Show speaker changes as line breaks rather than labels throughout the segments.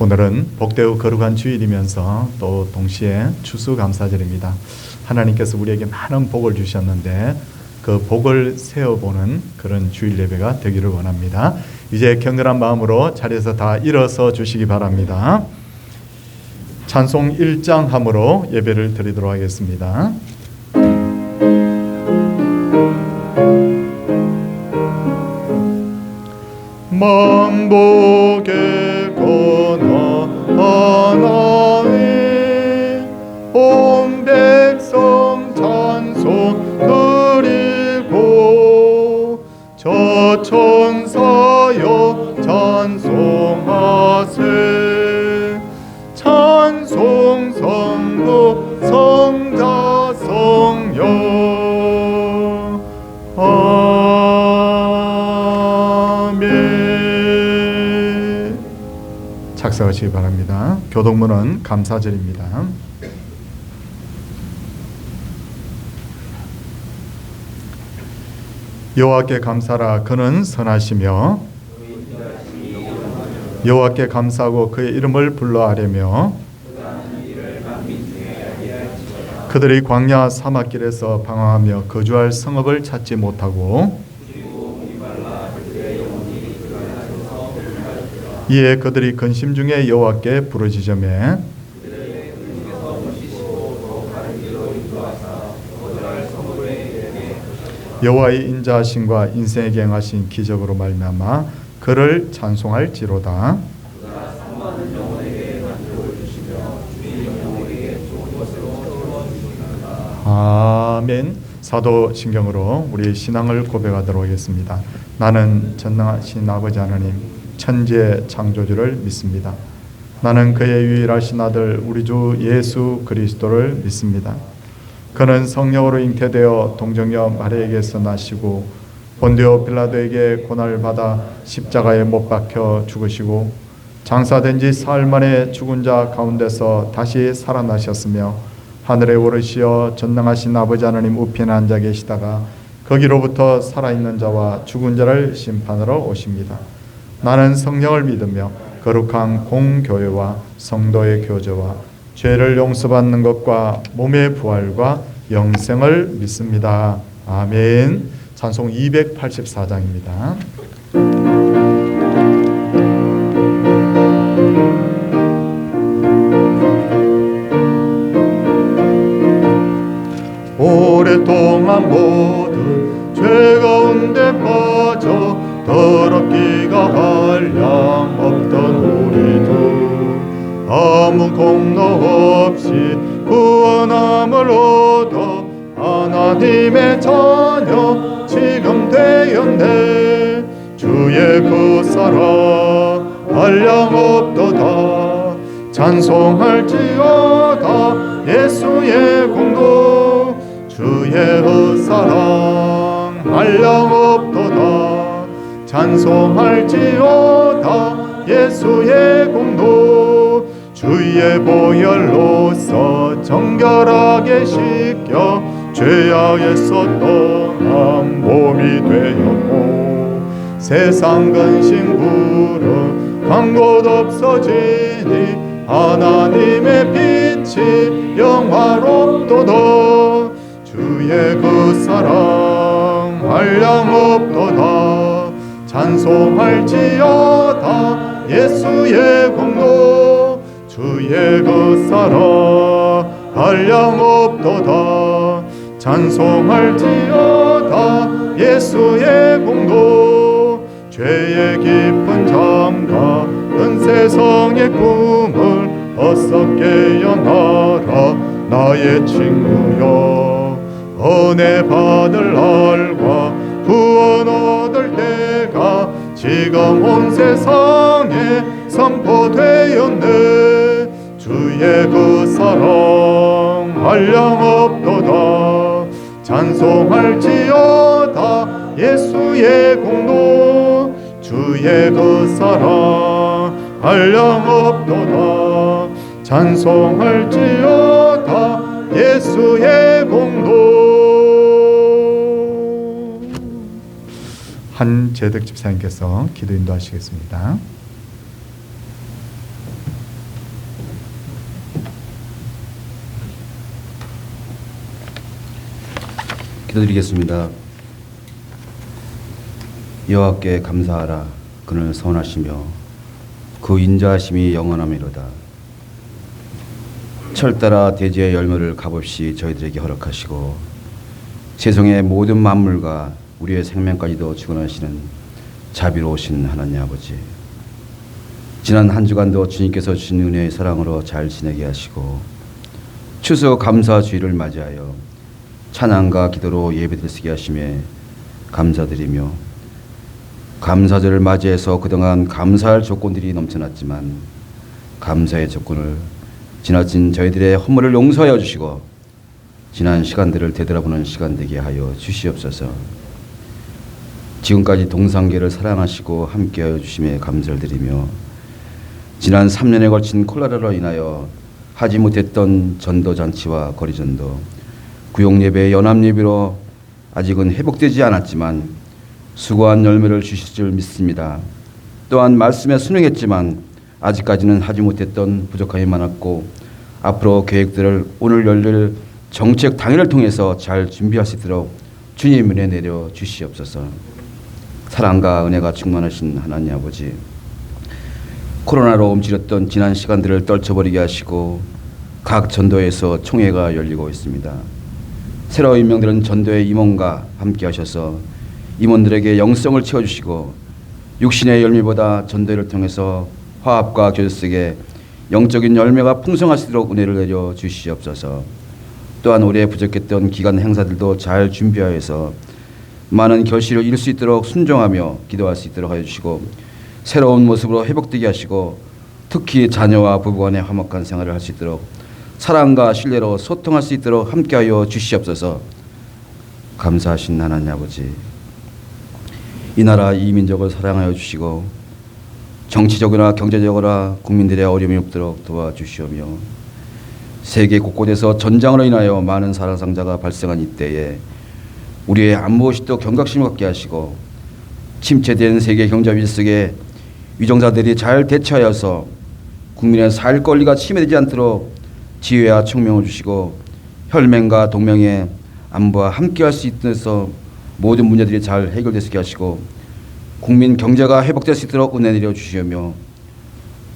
오늘은 복되고 거룩한 주일이면서 또 동시에 추수감사절입니다. 하나님께서 우리에게 많은 복을 주셨는데 그 복을 세어보는 그런 주일 예배가 되기를 원합니다. 이제 경건한 마음으로 자리에서 다 일어서 주시기 바랍니다. 찬송 1장 함으로 예배를 드리도록 하겠습니다. 만복의 권하 하나에 온 백성 찬송 드리고 저 천사여 찬송하세 찬송 성부 성자 성령 착석하시기 바랍니다. 교동문은 감사절입니다. 여호와께 감사라. 그는 선하시며 여호와께 감사하고 그의 이름을 불러 아뢰며 그들이 광야 사막길에서 방황하며 거주할 성읍을 찾지 못하고 이에 그들이 근심 중에 여호와께 부르짖으매 여호와의 인자하심과 인생에게 행하신 기적으로 말미암아 그를 찬송할지로다. 아멘. 사도신경으로 우리 신앙을 고백하도록 하겠습니다. 나는 전능하신 아버지 하나님 천지의 창조주를 믿습니다. 나는 그의 유일하신 아들 우리 주 예수 그리스도를 믿습니다. 그는 성령으로 잉태되어 동정녀 마리아에게서 나시고 본디오 빌라도에게 고난을 받아 십자가에 못 박혀 죽으시고 장사된 지 사흘 만에 죽은 자 가운데서 다시 살아나셨으며 하늘에 오르시어 전능하신 아버지 하나님 우편에 앉아 계시다가 거기로부터 살아있는 자와 죽은 자를 심판하러 오십니다. 나는 성령을 믿으며 거룩한 공교회와 성도의 교제와 죄를 용서받는 것과 몸의 부활과 영생을 믿습니다. 아멘. 찬송 284장입니다. 오랫동안 모든 죄 가운데 빠져 더럽기가 한량 없던 우리도 아무 공로 없이 구원함을 얻어 하나님의 자녀 지금 되었네. 주의 그 사랑 한량 없도다. 찬송할지어다 예수의 공로. 주의 그 사랑 한량 없도다. 찬송할지어다 예수의 공로. 주의 보혈로서 정결하게 씻겨 죄악에서 떠난 몸이 되었고 세상 근심 부르 간 곳 없어지니 하나님의 빛이 영화롭도다. 주의 그 사랑 한량 없도다. 찬송할지어다 예수의 공로. 주의 그 사랑 한량 없도다. 찬송할지어다 예수의 공로. 죄의 깊은 잠가 은 세상의 꿈을 어서 깨어나라 나의 친구여. 은혜 받을 날과 구원 얻을 때가 지금 온 세상에 선포되었네. 주의 그 사랑 한량 없도다. 찬송할지어다 예수의 공로. 주의 그 사랑 한량 없도다. 찬송할지어다 예수의 공로. 한재득 집사님께서 기도 인도하시겠습니다.
기도드리겠습니다. 여호와께 감사하라. 그는 선하시며 그 인자하심이 영원하미로다. 철따라 대지의 열매를 값없이 저희들에게 허락하시고 세상의 모든 만물과 우리의 생명까지도 주관하시는 자비로우신 하나님 아버지, 지난 한 주간도 주님께서 주신 은혜의 사랑으로 잘 지내게 하시고 추수 감사 주일을 맞이하여 찬양과 기도로 예배드리게 하심에 감사드리며, 감사절을 맞이해서 그동안 감사할 조건들이 넘쳐났지만 감사의 조건을 지나친 저희들의 허물을 용서하여 주시고 지난 시간들을 되돌아보는 시간 되게 하여 주시옵소서. 지금까지 동상계를 사랑하시고 함께하여 주심에 감사를 드리며, 지난 3년에 걸친 콜레라로 인하여 하지 못했던 전도잔치와 거리전도, 구역예배, 연합예배로 아직은 회복되지 않았지만 수고한 열매를 주실 줄 믿습니다. 또한 말씀에 순응했지만 아직까지는 하지 못했던 부족함이 많았고 앞으로 계획들을 오늘 열릴 정책 당일을 통해서 잘 준비할 수 있도록 주님 은혜 내려 주시옵소서. 사랑과 은혜가 충만하신 하나님 아버지, 코로나로 움츠렸던 지난 시간들을 떨쳐버리게 하시고 각 전도에서 총회가 열리고 있습니다. 새로 임명되는 전도의 임원과 함께 하셔서 임원들에게 영성을 채워주시고 육신의 열매보다 전도를 통해서 화합과 교제속에 영적인 열매가 풍성할 수 있도록 은혜를 내려 주시옵소서. 또한 올해 부족했던 기간 행사들도 잘 준비하여서 많은 결실을 이룰 수 있도록 순종하며 기도할 수 있도록 하여 주시고 새로운 모습으로 회복되게 하시고 특히 자녀와 부부간의 화목한 생활을 할 수 있도록 사랑과 신뢰로 소통할 수 있도록 함께하여 주시옵소서. 감사하신 하나님 아버지, 이 나라 이 민족을 사랑하여 주시고 정치적이나 경제적으로 국민들의 어려움이 없도록 도와주시오며, 세계 곳곳에서 전장으로 인하여 많은 사상자가 발생한 이때에 우리의 안무엇이도 경각심을 갖게 하시고 침체된 세계 경제 위기 속에 위정자들이 잘 대처하여서 국민의 살 권리가 침해되지 않도록 지혜와 총명을 주시고 혈맹과 동맹의 안보와 함께할 수 있어서 모든 문제들이 잘 해결될 수 있게 하시고 국민 경제가 회복될 수 있도록 은혜 내려 주시오며,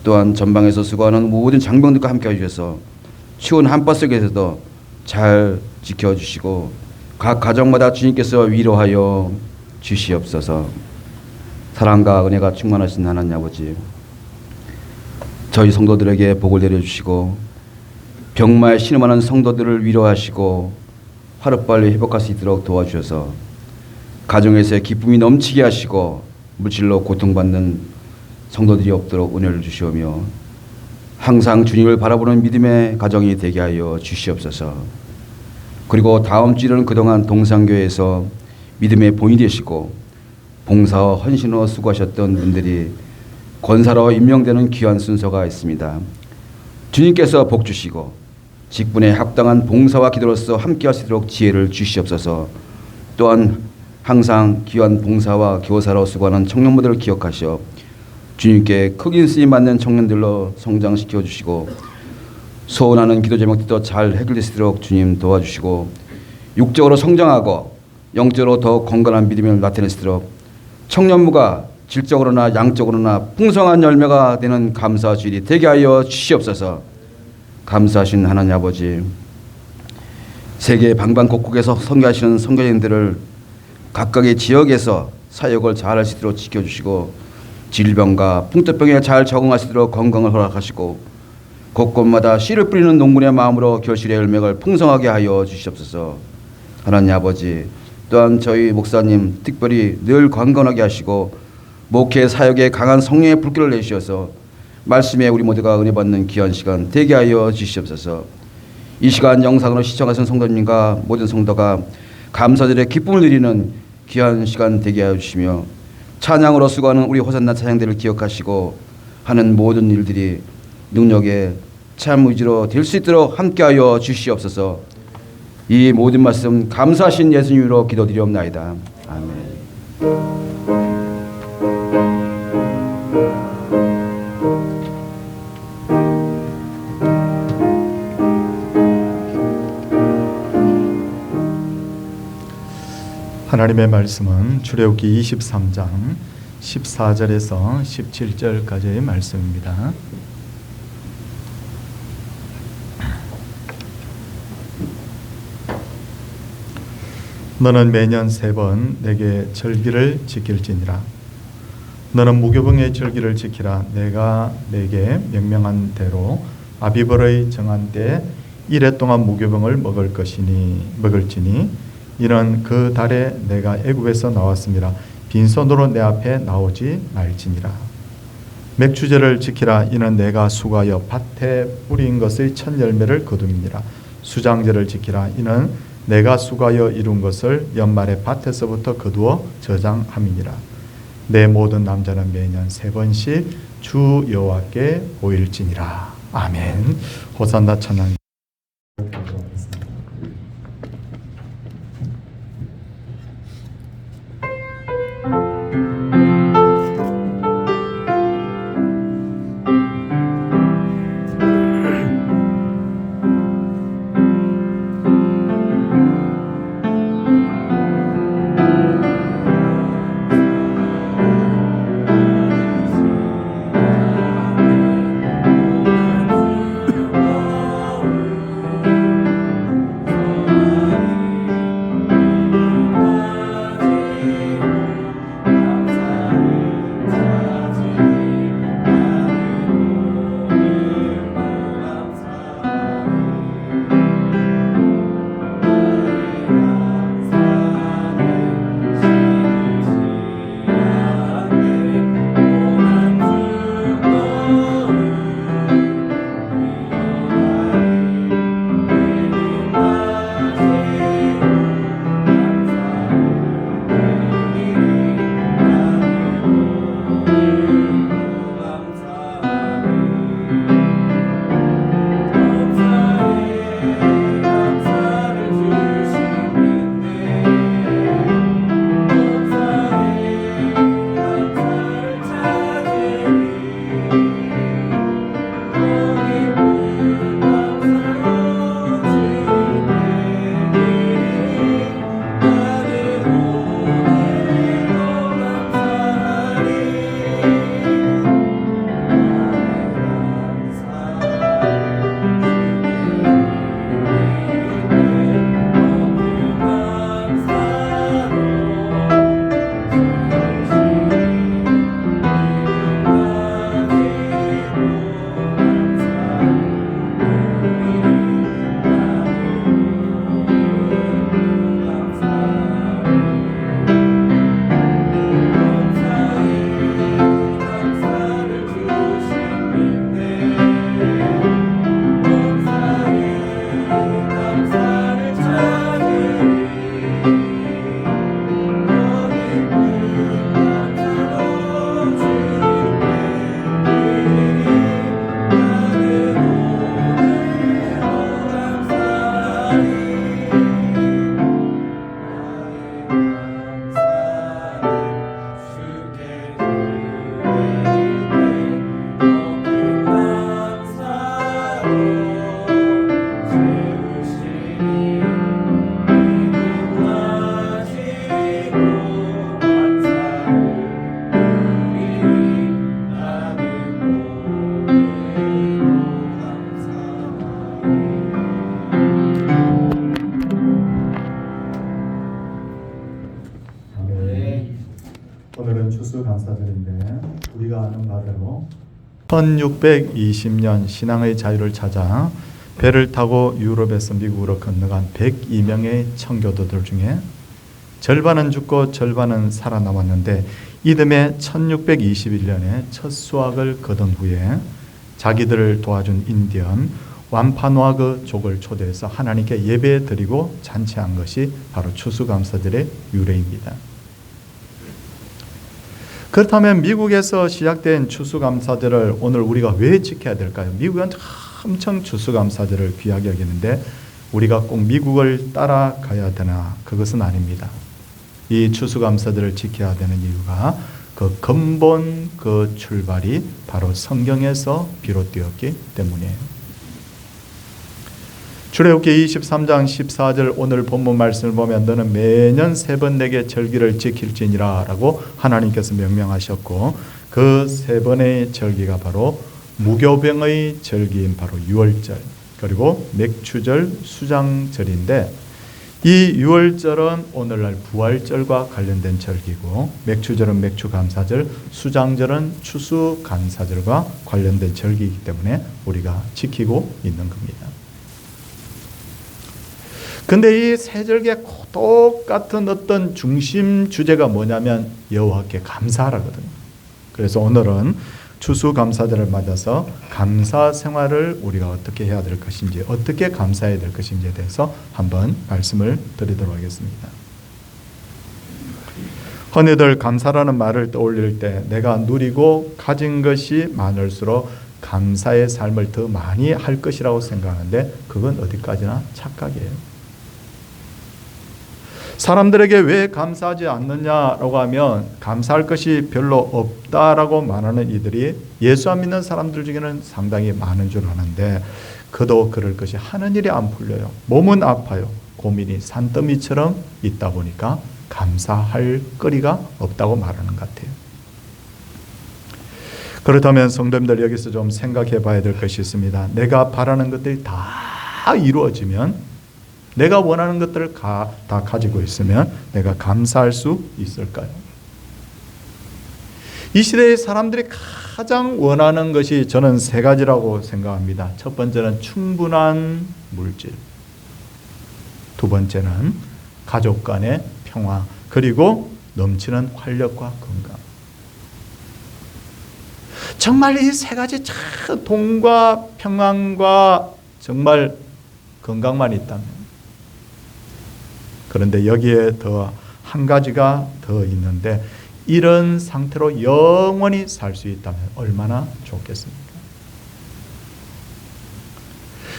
또한 전방에서 수고하는 모든 장병들과 함께해 주셔서 추운 한파 속에서도 잘 지켜주시고 각 가정마다 주님께서 위로하여 주시옵소서. 사랑과 은혜가 충만하신 하나님 아버지, 저희 성도들에게 복을 내려주시고 병마에 신음하는 성도들을 위로하시고 하루빨리 회복할 수 있도록 도와주셔서 가정에서의 기쁨이 넘치게 하시고 물질로 고통받는 성도들이 없도록 은혜를 주시오며 항상 주님을 바라보는 믿음의 가정이 되게 하여 주시옵소서. 그리고 다음 주는 그동안 동상교회에서 믿음의 본이 되시고 봉사와 헌신으로 수고하셨던 분들이 권사로 임명되는 귀한 순서가 있습니다. 주님께서 복 주시고 직분에 합당한 봉사와 기도로서 함께할 수 있도록 지혜를 주시옵소서. 또한 항상 귀한 봉사와 교사로 수고하는 청년부들을 기억하셔 주님께 크긴 쓰임 받는 청년들로 성장시켜 주시고 소원하는 기도 제목들도 잘 해결될 수 있도록 주님 도와주시고 육적으로 성장하고 영적으로 더 건강한 믿음을 나타낼 수 있도록 청년부가 질적으로나 양적으로나 풍성한 열매가 되는 감사 주일이 되게 하여 주시옵소서. 감사하신 하나님 아버지, 세계 방방곡곡에서 선교하시는 선교인들을 각각의 지역에서 사역을 잘할 수 있도록 지켜주시고 질병과 풍토병에 잘 적응할 수 있도록 건강을 허락하시고 곳곳마다 씨를 뿌리는 농군의 마음으로 결실의 열매를 풍성하게 하여 주시옵소서. 하나님 아버지, 또한 저희 목사님 특별히 늘 강건하게 하시고 목회 사역에 강한 성령의 불길을 내주셔서 말씀에 우리 모두가 은혜 받는 귀한 시간 되게 하여 주시옵소서. 이 시간 영상으로 시청하신 성도님과 모든 성도가 감사절의 기쁨을 누리는 귀한 시간 되게 하여 주시며 찬양으로 수고하는 우리 호산나 찬양들을 기억하시고 하는 모든 일들이 능력의 참 의지로 될 수 있도록 함께하여 주시옵소서. 이 모든 말씀 감사하신 예수님으로 기도드리옵나이다. 아멘.
하나님의 말씀은 출애굽기 23장 14절에서 17절까지의 말씀입니다. 너는 매년 3번 내게 절기를 지킬지니라. 너는 무교병의 절기를 지키라. 내가 내게 명명한 대로 아비벌의 정한 때 이래 동안 무교병을 먹을지니 이는 그 달에 내가 애굽에서 나왔음이라. 빈손으로 내 앞에 나오지 말지니라. 맥주제를 지키라. 이는 내가 수고하여 밭에 뿌린 것의 첫 열매를 거둠이니라. 수장제를 지키라. 이는 내가 수고하여 이룬 것을 연말에 밭에서부터 거두어 저장함이니라. 내 모든 남자는 매년 3번씩 주 여호와께 보일지니라. 아멘. 호산나 찬양. 오늘은 추수감사절인데 우리가 아는 바대로 1620년 신앙의 자유를 찾아 배를 타고 유럽에서 미국으로 건너간 102명의 청교도들 중에 절반은 죽고 절반은 살아남았는데 이듬해 1621년에 첫 수확을 거둔 후에 자기들을 도와준 인디언 완파누아그 족을 초대해서 하나님께 예배 드리고 잔치한 것이 바로 추수감사절의 유래입니다. 그렇다면 미국에서 시작된 추수감사절을 오늘 우리가 왜 지켜야 될까요? 미국은 엄청 추수감사절을 귀하게 여기는데 우리가 꼭 미국을 따라가야 되나? 그것은 아닙니다. 이 추수감사절을 지켜야 되는 이유가 그 근본 그 출발이 바로 성경에서 비롯되었기 때문이에요. 출애굽기 23장 14절 오늘 본문 말씀을 보면 너는 매년 3번 내게 절기를 지킬지니라 라고 하나님께서 명령하셨고 그 3번의 절기가 바로 무교병의 절기인 바로 유월절 그리고 맥추절 수장절인데 이 유월절은 오늘날 부활절과 관련된 절기고 맥추절은 맥추감사절, 수장절은 추수감사절과 관련된 절기이기 때문에 우리가 지키고 있는 겁니다. 근데 이 세 절기의 똑같은 어떤 중심 주제가 뭐냐면 여호와께 감사하라거든요. 그래서 오늘은 추수감사절을 맞아서 감사 생활을 우리가 어떻게 해야 될 것인지, 어떻게 감사해야 될 것인지에 대해서 한번 말씀을 드리도록 하겠습니다. 흔히들 감사라는 말을 떠올릴 때 내가 누리고 가진 것이 많을수록 감사의 삶을 더 많이 할 것이라고 생각하는데 그건 어디까지나 착각이에요. 사람들에게 왜 감사하지 않느냐라고 하면 감사할 것이 별로 없다라고 말하는 이들이 예수 안 믿는 사람들 중에는 상당히 많은 줄 아는데 그도 그럴 것이 하는 일이 안 풀려요. 몸은 아파요. 고민이 산더미처럼 있다 보니까 감사할 거리가 없다고 말하는 것 같아요. 그렇다면 성도님들 여기서 좀 생각해 봐야 될 것이 있습니다. 내가 바라는 것들이 다 이루어지면 내가 원하는 것들을 다 가지고 있으면 내가 감사할 수 있을까요? 이 시대의 사람들이 가장 원하는 것이 저는 3가지라고 생각합니다. 첫 번째는 충분한 물질, 두 번째는 가족 간의 평화, 그리고 넘치는 활력과 건강. 정말 이 3가지 참 돈과 평안과 정말 건강만 있다면 그런데 여기에 더 한 가지가 더 있는데 이런 상태로 영원히 살 수 있다면 얼마나 좋겠습니까?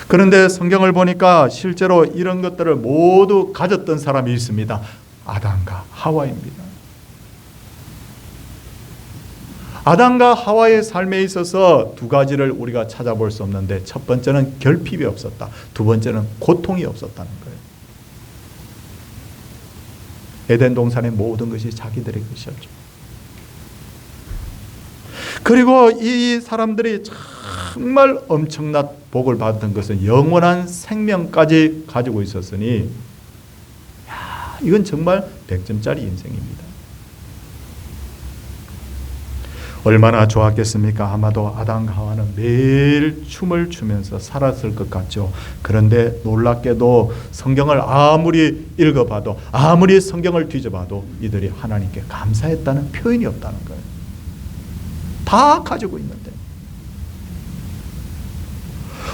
그런데 성경을 보니까 실제로 이런 것들을 모두 가졌던 사람이 있습니다. 아담과 하와입니다. 아담과 하와의 삶에 있어서 2가지를 우리가 찾아볼 수 없는데 첫 번째는 결핍이 없었다. 두 번째는 고통이 없었다는 거예요. 에덴 동산의 모든 것이 자기들의 것이었죠. 그리고 이 사람들이 정말 엄청난 복을 받았던 것은 영원한 생명까지 가지고 있었으니 이건 정말 100점짜리 인생입니다. 얼마나 좋았겠습니까? 아마도 아담과 하와는 매일 춤을 추면서 살았을 것 같죠. 그런데 놀랍게도 성경을 아무리 읽어봐도 아무리 성경을 뒤져봐도 이들이 하나님께 감사했다는 표현이 없다는 거예요. 다 가지고 있는데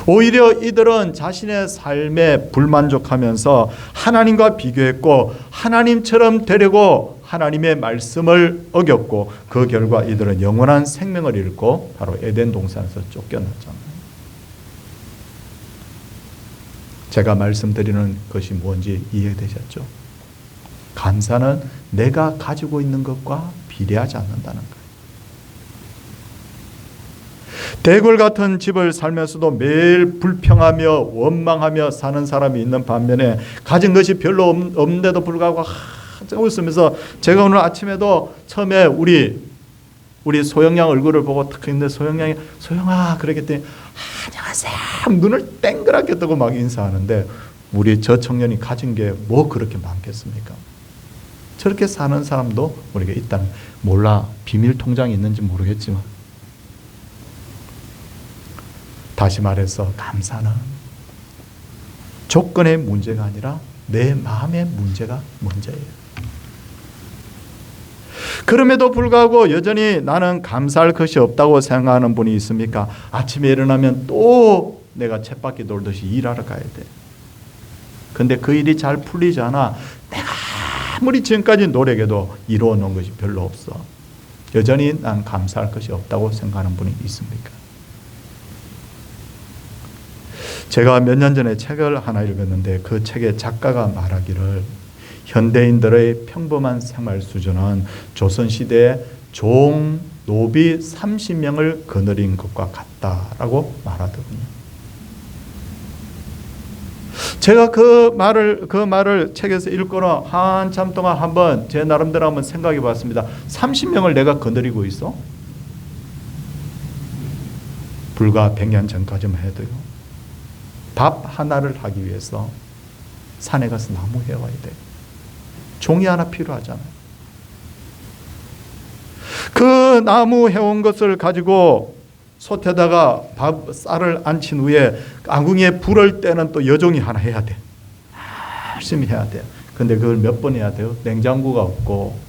오히려 이들은 자신의 삶에 불만족하면서 하나님과 비교했고 하나님처럼 되려고 하나님의 말씀을 어겼고 그 결과 이들은 영원한 생명을 잃고 바로 에덴 동산에서 쫓겨났잖아요. 제가 말씀드리는 것이 뭔지 이해되셨죠? 감사는 내가 가지고 있는 것과 비례하지 않는다는 거예요. 대궐 같은 집을 살면서도 매일 불평하며 원망하며 사는 사람이 있는 반면에 가진 것이 별로 없는데도 불구하고 웃으면서 제가 오늘 아침에도 처음에 우리 소영양 얼굴을 보고 딱 했는데 소영양이 소영아 그러겠더니 안녕하세요 눈을 땡그랗게 뜨고 막 인사하는데 우리 저 청년이 가진 게 뭐 그렇게 많겠습니까? 저렇게 사는 사람도 우리가 있다는 몰라 비밀 통장이 있는지 모르겠지만 다시 말해서 감사는 조건의 문제가 아니라 내 마음의 문제가 문제예요. 그럼에도 불구하고 여전히 나는 감사할 것이 없다고 생각하는 분이 있습니까? 아침에 일어나면 또 내가 쳇바퀴 돌듯이 일하러 가야 돼. 근데 그 일이 잘 풀리지 않아. 내가 아무리 지금까지 노력해도 이루어 놓은 것이 별로 없어. 여전히 난 감사할 것이 없다고 생각하는 분이 있습니까? 제가 몇 년 전에 책을 하나 읽었는데 그 책의 작가가 말하기를 현대인들의 평범한 생활 수준은 조선시대의 종, 노비 30명을 거느린 것과 같다라고 말하더군요. 제가 그 말을 책에서 읽고는 한참 동안 한번 제 나름대로 한번 생각해 봤습니다. 30명을 내가 거느리고 있어? 불과 100년 전까지만 해도요. 밥 하나를 하기 위해서 산에 가서 나무 해와야 돼. 종이 하나 필요하잖아요. 그 나무 해온 것을 가지고 솥에다가 쌀을 안친 후에 아궁이에 불을 때는 또 여종이 하나 해야 돼. 열심히 해야 돼. 근데 그걸 몇 번 해야 돼요? 냉장고가 없고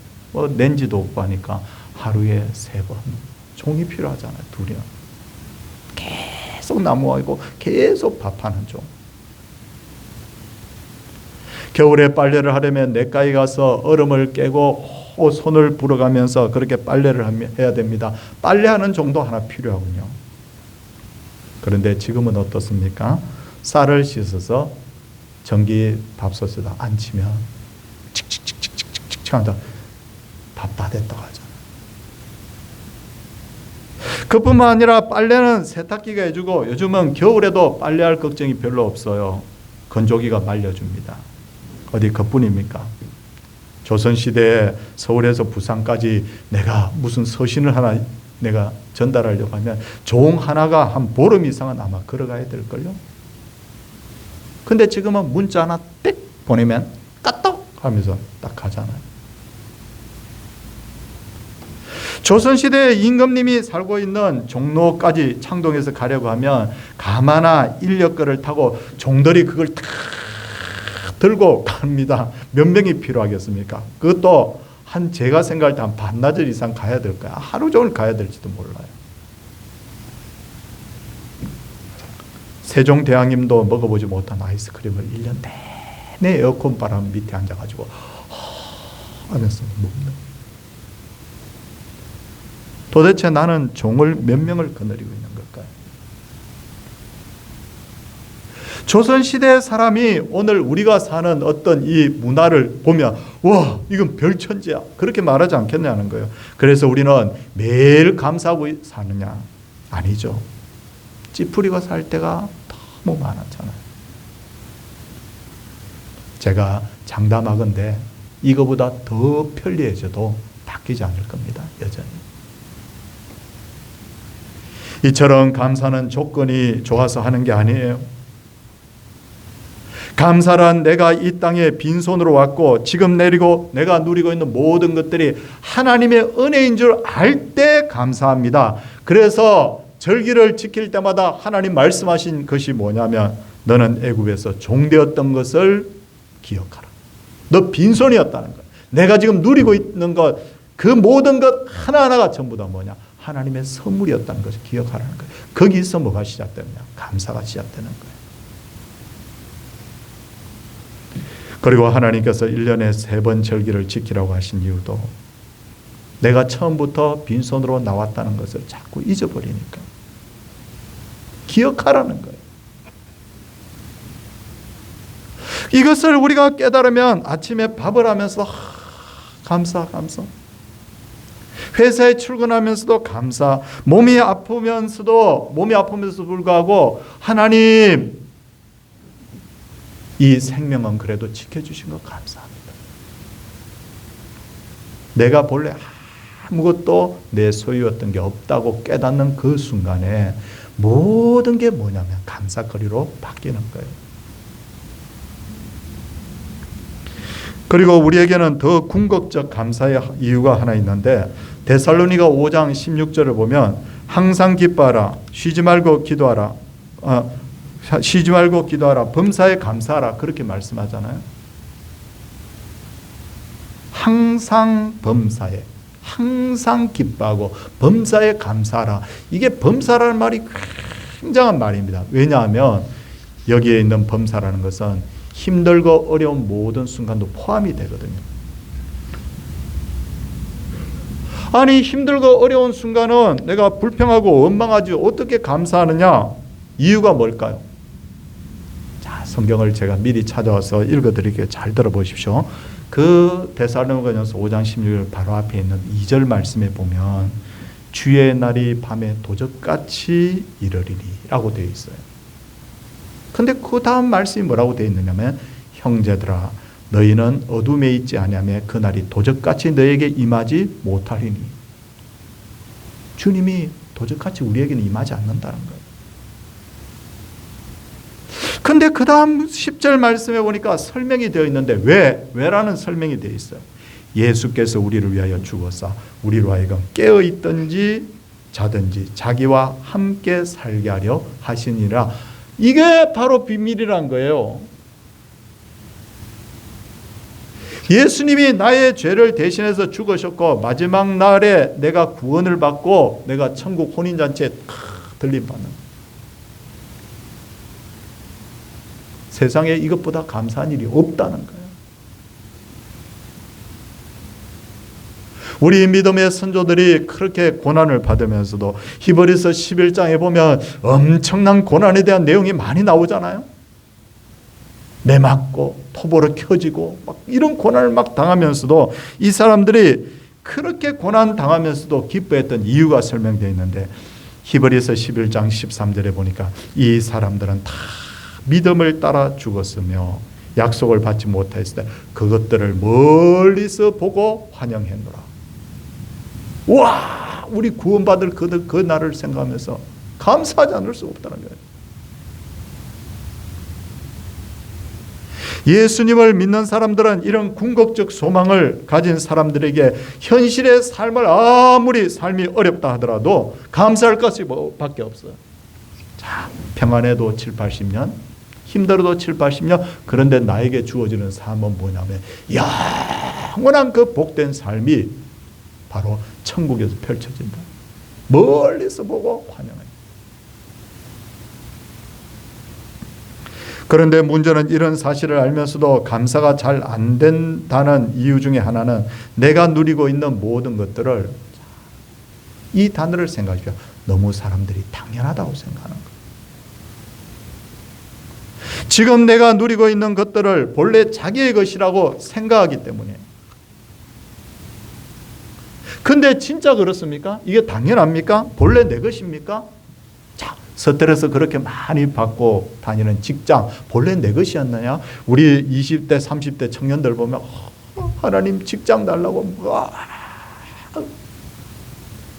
렌지도 없고 하니까 하루에 3번. 종이 필요하잖아요. 둘이나. 계속 나무가 있고 계속 밥하는 종. 겨울에 빨래를 하려면 냇가에 가서 얼음을 깨고 손을 불어가면서 그렇게 빨래를 해야 됩니다. 빨래하는 종도 하나 필요하군요. 그런데 지금은 어떻습니까? 쌀을 씻어서 전기 밥솥에다 앉히면 칙칙칙칙칙칙 한다. 밥 다 됐다고 하잖아요. 그뿐만 아니라 빨래는 세탁기가 해주고 요즘은 겨울에도 빨래할 걱정이 별로 없어요. 건조기가 말려줍니다. 어디 그뿐입니까? 조선시대에 서울에서 부산까지 내가 무슨 서신을 하나 내가 전달하려고 하면 종 하나가 한 보름 이상은 아마 걸어가야 될걸요. 근데 지금은 문자 하나 띡 보내면 까똑 하면서 딱 가잖아요. 조선시대에 임금님이 살고 있는 종로까지 창동에서 가려고 하면 가마나 인력거를 타고 종들이 그걸 탁 들고 갑니다. 몇 명이 필요하겠습니까? 그것도 제가 생각할 때 한 반나절 이상 가야 될 거야. 하루 종일 가야 될지도 몰라요. 세종대왕님도 먹어보지 못한 아이스크림을 1년 내내 에어컨 바람 밑에 앉아가지고 하면서 먹는. 도대체 나는 종을 몇 명을 거느리고 있는 걸까요? 조선시대 사람이 오늘 우리가 사는 어떤 이 문화를 보면 와 이건 별천지야 그렇게 말하지 않겠냐는 거예요. 그래서 우리는 매일 감사하고 사느냐? 아니죠. 찌푸리고 살 때가 너무 많았잖아요. 제가 장담하건대 이거보다 더 편리해져도 바뀌지 않을 겁니다. 여전히. 이처럼 감사는 조건이 좋아서 하는 게 아니에요. 감사란 내가 이 땅에 빈손으로 왔고 지금 내리고 내가 누리고 있는 모든 것들이 하나님의 은혜인 줄 알 때 감사합니다. 그래서 절기를 지킬 때마다 하나님 말씀하신 것이 뭐냐면 너는 애굽에서 종되었던 것을 기억하라. 너 빈손이었다는 거야. 내가 지금 누리고 있는 것, 그 모든 것 하나하나가 전부 다 뭐냐? 하나님의 선물이었다는 것을 기억하라는 거예요. 거기서 뭐가 시작되느냐? 감사가 시작되는 거예요. 그리고 하나님께서 1년에 3번 절기를 지키라고 하신 이유도 내가 처음부터 빈손으로 나왔다는 것을 자꾸 잊어버리니까 기억하라는 거예요. 이것을 우리가 깨달으면 아침에 밥을 하면서 감사. 회사에 출근하면서도 감사. 몸이 아프면서도 불구하고 하나님 이 생명은 그래도 지켜주신 것 감사합니다. 내가 본래 아무것도 내 소유였던 게 없다고 깨닫는 그 순간에 모든 게 뭐냐면 감사거리로 바뀌는 거예요. 그리고 우리에게는 더 궁극적 감사의 이유가 하나 있는데 데살로니가 5장 16절을 보면 항상 기뻐하라 쉬지 말고 기도하라 범사에 감사하라 그렇게 말씀하잖아요. 항상 범사에 항상 기뻐하고 범사에 감사하라. 이게 범사라는 말이 굉장한 말입니다. 왜냐하면 여기에 있는 범사라는 것은 힘들고 어려운 모든 순간도 포함이 되거든요. 아니 힘들고 어려운 순간은 내가 불평하고 원망하지 어떻게 감사하느냐? 이유가 뭘까요? 자, 성경을 제가 미리 찾아와서 읽어드릴게요. 잘 들어보십시오. 그 데살로니가전서 5장 16절 바로 앞에 있는 2절 말씀에 보면 주의 날이 밤에 도적같이 이르리니 라고 되어 있어요. 근데 그 다음 말씀이 뭐라고 되어 있느냐면 형제들아 너희는 어둠에 있지 아니하며 그날이 도적같이 너에게 임하지 못하리니. 주님이 도적같이 우리에게는 임하지 않는다는 거예요. 근데 그 다음 10절 말씀에 보니까 설명이 되어 있는데 왜라는 설명이 되어 있어요. 예수께서 우리를 위하여 죽었사 우리로 하여금 깨어 있든지 자든지 자기와 함께 살게 하려 하시니라. 이게 바로 비밀이란 거예요. 예수님이 나의 죄를 대신해서 죽으셨고 마지막 날에 내가 구원을 받고 내가 천국 혼인잔치에 들림받는, 세상에 이것보다 감사한 일이 없다는 거예요. 우리 믿음의 선조들이 그렇게 고난을 받으면서도 히브리서 11장에 보면 엄청난 고난에 대한 내용이 많이 나오잖아요. 매 맞고 토보로 켜지고 막 이런 고난을 막 당하면서도 이 사람들이 그렇게 고난 당하면서도 기뻐했던 이유가 설명되어 있는데 히브리서 11장 13절에 보니까 이 사람들은 다 믿음을 따라 죽었으며 약속을 받지 못했을 때 그것들을 멀리서 보고 환영했노라. 와, 우리 구원받을 그 날을 생각하면서 감사하지 않을 수 없다는 거예요. 예수님을 믿는 사람들은 이런 궁극적 소망을 가진 사람들에게 현실의 삶을 아무리 삶이 어렵다 하더라도 감사할 것이 뭐밖에 없어요. 자, 평안해도 7, 80년, 힘들어도 7, 80년, 그런데 나에게 주어지는 삶은 뭐냐면 영원한 그 복된 삶이 바로 천국에서 펼쳐진다. 멀리서 보고 환영해. 그런데 문제는 이런 사실을 알면서도 감사가 잘 안 된다는 이유 중에 하나는 내가 누리고 있는 모든 것들을, 이 단어를 생각하십시오. 너무 사람들이 당연하다고 생각하는 거예요. 지금 내가 누리고 있는 것들을 본래 자기의 것이라고 생각하기 때문에. 근데 진짜 그렇습니까? 이게 당연합니까? 본래 내 것입니까? 자, 스트레스 그렇게 많이 받고 다니는 직장 본래 내 것이었느냐? 우리 20대 30대 청년들 보면 하나님 직장 달라고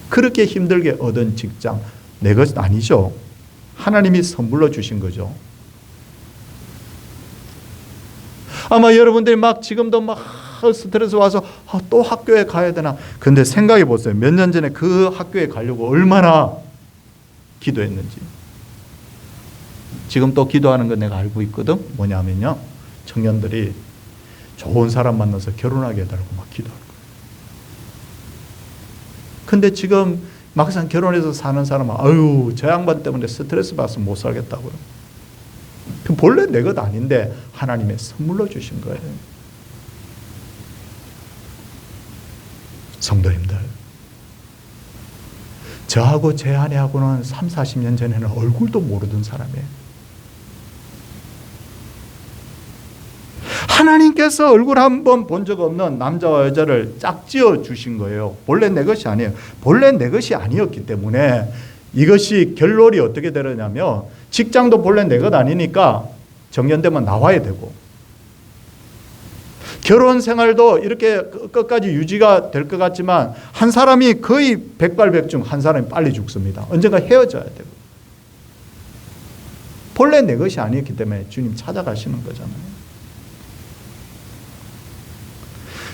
그렇게 힘들게 얻은 직장 내 것 아니죠. 하나님이 선물로 주신 거죠. 아마 여러분들이 막 지금도 막 스트레스 와서 또 학교에 가야 되나. 근데 생각해 보세요. 몇 년 전에 그 학교에 가려고 얼마나 기도했는지. 지금 또 기도하는 거 내가 알고 있거든. 뭐냐면요, 청년들이 좋은 사람 만나서 결혼하게 해달라고 막 기도하는 거예요. 근데 지금 막상 결혼해서 사는 사람은 아유 저 양반 때문에 스트레스 받아서 못 살겠다고요. 본래 내 것 아닌데 하나님의 선물로 주신 거예요. 성도님들, 저하고 제 아내하고는 3, 40년 전에는 얼굴도 모르던 사람이에요. 하나님께서 얼굴 한번 본 적 없는 남자와 여자를 짝지어 주신 거예요. 본래 내 것이 아니에요. 본래 내 것이 아니었기 때문에 이것이 결론이 어떻게 되느냐면 직장도 본래 내 것 아니니까 정년되면 나와야 되고, 결혼 생활도 이렇게 끝까지 유지가 될 것 같지만 한 사람이 거의 백발백중 한 사람이 빨리 죽습니다. 언젠가 헤어져야 되고. 본래 내 것이 아니었기 때문에 주님 찾아가시는 거잖아요.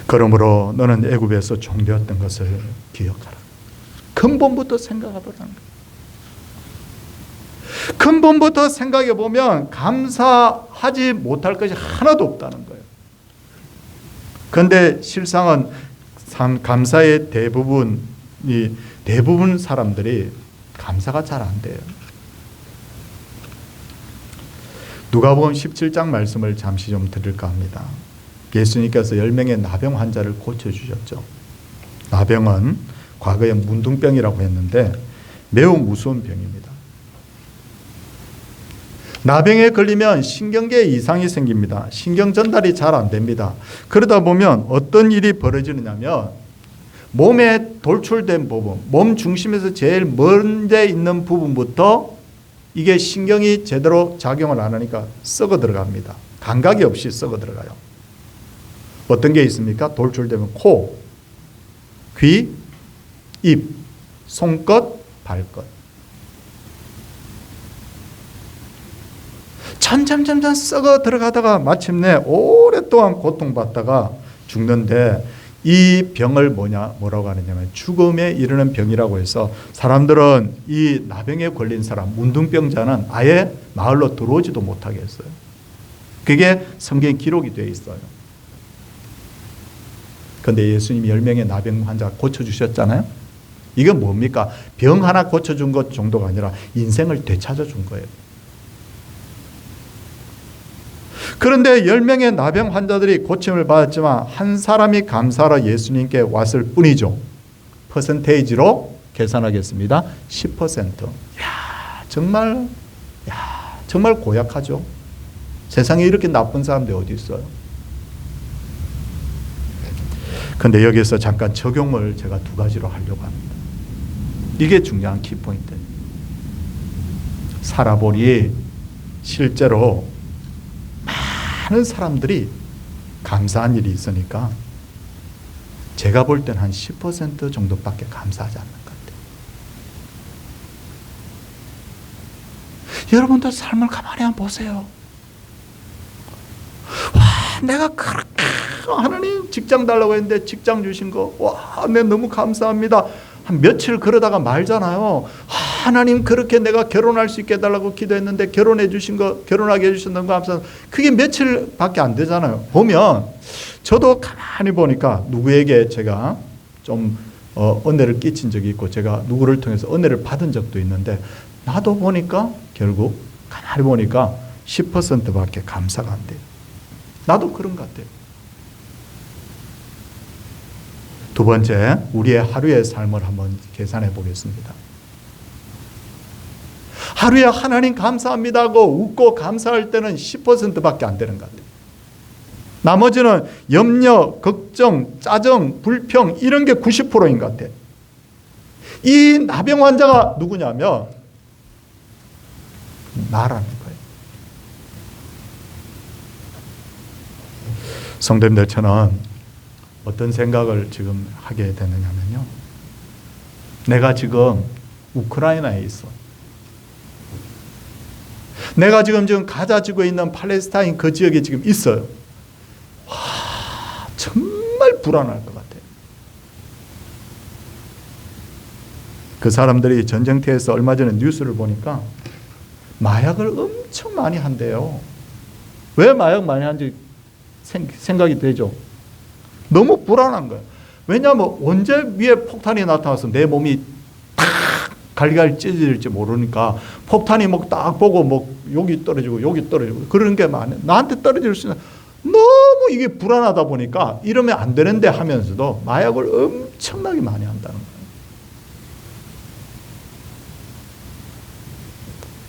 그러므로 너는 애굽에서 종되었던 것을 기억하라. 근본부터 생각하더라는 거예요. 근본부터 생각해 보면 감사하지 못할 것이 하나도 없다는 거예요. 그런데 실상은 감사의 대부분 사람들이 감사가 잘 안 돼요. 누가복음 17장 말씀을 잠시 좀 드릴까 합니다. 예수님께서 10명의 나병 환자를 고쳐주셨죠. 나병은 과거에 문둥병이라고 했는데 매우 무서운 병입니다. 나병에 걸리면 신경계에 이상이 생깁니다. 신경 전달이 잘 안 됩니다. 그러다 보면 어떤 일이 벌어지느냐면 몸에 돌출된 부분, 몸 중심에서 제일 먼 데 있는 부분부터 이게 신경이 제대로 작용을 안 하니까 썩어 들어갑니다. 감각이 없이 썩어 들어가요. 어떤 게 있습니까? 돌출되면 코, 귀, 입, 손끝, 발끝. 점점 썩어 들어가다가 마침내 오랫동안 고통받다가 죽는데, 이 병을 뭐라고 하느냐면 죽음에 이르는 병이라고 해서 사람들은 이 나병에 걸린 사람, 문둥병자는 아예 마을로 들어오지도 못하게 했어요. 그게 성경에 기록이 되어 있어요. 그런데 예수님이 10명의 나병 환자 고쳐주셨잖아요. 이건 뭡니까? 병 하나 고쳐준 것 정도가 아니라 인생을 되찾아준 거예요. 그런데 10명의 나병 환자들이 고침을 받았지만 한 사람이 감사하러 예수님께 왔을 뿐이죠. 퍼센테이지로 계산하겠습니다. 10%. 정말 고약하죠. 세상에 이렇게 나쁜 사람들이 어디 있어요? 그런데 여기서 잠깐 적용을 제가 2가지로 하려고 합니다. 이게 중요한 키포인트예요. 살아보니 실제로 많은 사람들이 감사한 일이 있으니까 제가 볼 때는 한 10% 정도밖에 감사하지 않는 것 같아요. 여러분들 삶을 가만히 한번 보세요. 와, 내가 그렇게 하나님 직장 달라고 했는데 직장 주신 거, 와, 내 너무 감사합니다. 한 며칠 그러다가 말잖아요. 하나님 그렇게 내가 결혼할 수 있게 해달라고 기도했는데 결혼해 주신 거, 결혼하게 해주신 거 감사합니다. 그게 며칠밖에 안 되잖아요. 보면 저도 가만히 보니까 누구에게 제가 좀 은혜를 끼친 적이 있고 제가 누구를 통해서 은혜를 받은 적도 있는데 나도 보니까 결국 가만히 보니까 10%밖에 감사가 안 돼요. 나도 그런 것 같아요. 2번째, 우리의 하루의 삶을 한번 계산해 보겠습니다. 하루에 하나님 감사합니다 하고 웃고 감사할 때는 10%밖에 안 되는 것 같아요. 나머지는 염려, 걱정, 짜증, 불평 이런 게 90%인 것 같아요. 이 나병 환자가 누구냐면 나라는 거예요. 성도님들, 저는 어떤 생각을 지금 하게 되느냐면요. 내가 지금 우크라이나에 있어. 내가 지금 가자 지구에 있는 팔레스타인 그 지역에 지금 있어요. 와, 정말 불안할 것 같아요. 그 사람들이 전쟁터에서 얼마 전에 뉴스를 보니까 마약을 엄청 많이 한대요. 왜 마약 많이 하는지 생각이 되죠. 너무 불안한 거예요. 왜냐하면 언제 위에 폭탄이 나타나서 내 몸이 탁 갈갈이 찢어질지 모르니까 폭탄이 딱 보고 여기 떨어지고 여기 떨어지고 그런 게 많아요. 나한테 떨어질 수 있는, 너무 이게 불안하다 보니까 이러면 안 되는데 하면서도 마약을 엄청나게 많이 한다는 거예요.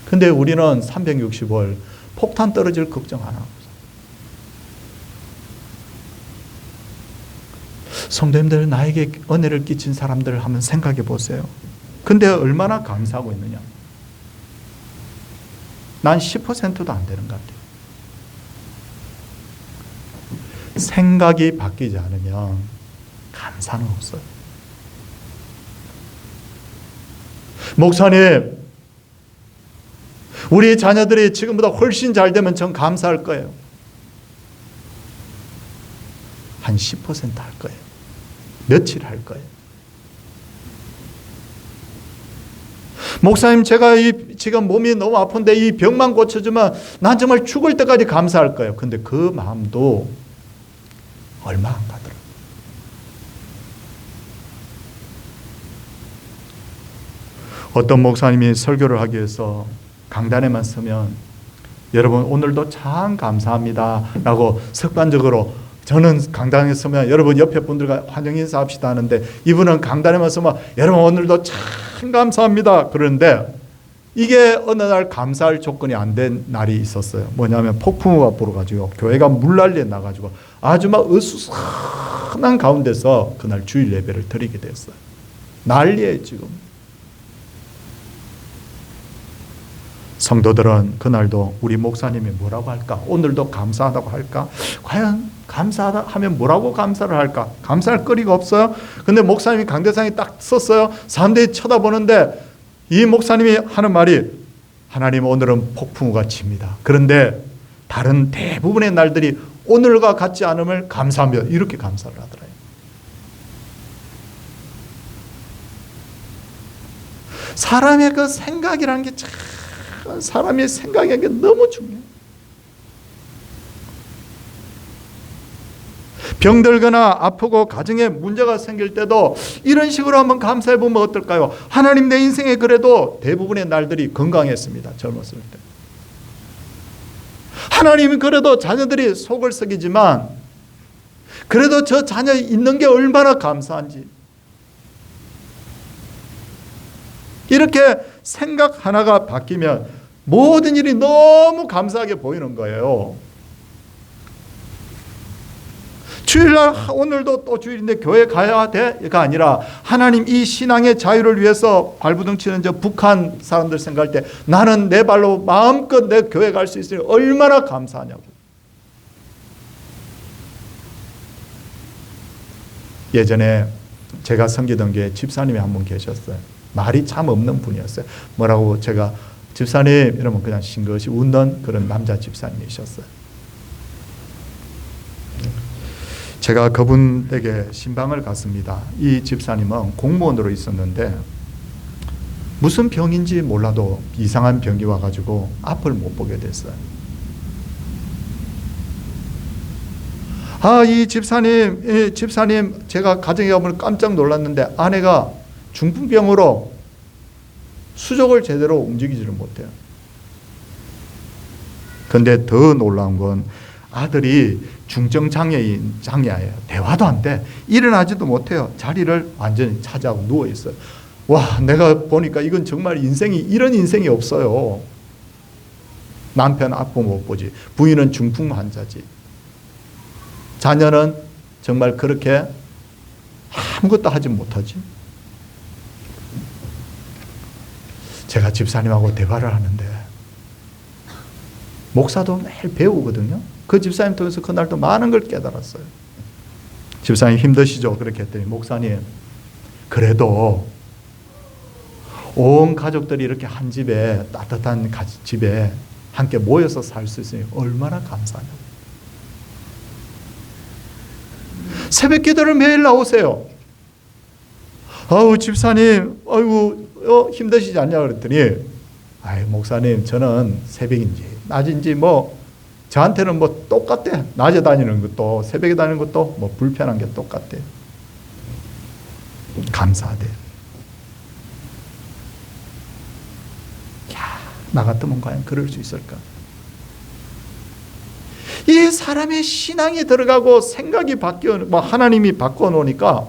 근데 우리는 365일 폭탄 떨어질 걱정 안 하고. 성도님들, 나에게 은혜를 끼친 사람들을 한번 생각해 보세요. 근데 얼마나 감사하고 있느냐. 난 10%도 안 되는 것 같아요. 생각이 바뀌지 않으면 감사는 없어요. 목사님, 우리 자녀들이 지금보다 훨씬 잘 되면 전 감사할 거예요. 한 10% 할 거예요. 며칠 할 거예요. 목사님, 제가 지금 몸이 너무 아픈데 이 병만 고쳐주면 난 정말 죽을 때까지 감사할 거예요. 근데 그 마음도 얼마 안 가더라고요. 어떤 목사님이 설교를 하기 위해서 강단에만 서면 여러분 오늘도 참 감사합니다 라고 습관적으로, 저는 강단에 서면 여러분 옆에 분들과 환영 인사합시다 하는데 이분은 강단에만 서면 여러분 오늘도 참 감사합니다 그러는데, 이게 어느 날 감사할 조건이 안 된 날이 있었어요. 뭐냐면 폭풍우가 불어가지고 교회가 물난리에 나가지고 아주 막 어수선한 가운데서 그날 주일 예배를 드리게 됐어요. 난리예요 지금. 성도들은 그날도 우리 목사님이 뭐라고 할까? 오늘도 감사하다고 할까? 과연 감사하다 하면 뭐라고 감사를 할까? 감사할 거리가 없어요. 근데 목사님이 강대상에 딱 섰어요. 사람들이 쳐다보는데 이 목사님이 하는 말이, 하나님 오늘은 폭풍우가 칩니다. 그런데 다른 대부분의 날들이 오늘과 같지 않음을 감사하며 이렇게 감사를 하더래요. 사람의 그 생각이라는 게 참, 사람의 생각이라는 게 너무 중요해요. 병들거나 아프고 가정에 문제가 생길 때도 이런 식으로 한번 감사해 보면 어떨까요? 하나님, 내 인생에 그래도 대부분의 날들이 건강했습니다. 젊었을 때. 하나님은 그래도 자녀들이 속을 썩이지만 그래도 저 자녀 있는 게 얼마나 감사한지, 이렇게 생각 하나가 바뀌면 모든 일이 너무 감사하게 보이는 거예요. 주일날 오늘도 또 주일인데 교회 가야 돼가 아니라, 하나님 이 신앙의 자유를 위해서 발부둥 치는 저 북한 사람들 생각할 때 나는 내 발로 마음껏 내 교회 갈 수 있으니 얼마나 감사하냐고. 예전에 제가 섬기던 교회 집사님이 한 분 계셨어요. 말이 참 없는 분이었어요. 뭐라고 제가 집사님 이러면 그냥 싱긋이 웃는 그런 남자 집사님이셨어요. 제가 그분에게 신방을 갔습니다. 이 집사님은 공무원으로 있었는데 무슨 병인지 몰라도 이상한 병이 와가지고 앞을 못 보게 됐어요. 이 집사님 제가 가정에 가면 깜짝 놀랐는데 아내가 중풍병으로 수족을 제대로 움직이지를 못해요. 근데 더 놀라운 건 아들이 중증장애예요. 대화도 안 돼. 일어나지도 못해요. 자리를 완전히 차지하고 누워있어요. 와, 내가 보니까 이건 정말 이런 인생이 없어요. 남편 아프면 못 보지. 부인은 중풍 환자지. 자녀는 정말 그렇게 아무것도 하지 못하지. 제가 집사님하고 대화를 하는데, 목사도 매일 배우거든요. 그 집사님 통해서 그날도 많은 걸 깨달았어요. 집사님 힘드시죠? 그렇게 했더니, 목사님 그래도 온 가족들이 이렇게 한 집에, 따뜻한 집에 함께 모여서 살 수 있으니 얼마나 감사하냐고. 새벽 기도를 매일 나오세요. 집사님 힘드시지 않냐 그랬더니, 목사님 저는 새벽인지 낮인지 저한테는 똑같대. 낮에 다니는 것도 새벽에 다니는 것도 불편한 게 똑같대. 감사하대. 나 같으면 과연 그럴 수 있을까? 이 사람의 신앙이 들어가고 생각이 하나님이 바꿔 놓으니까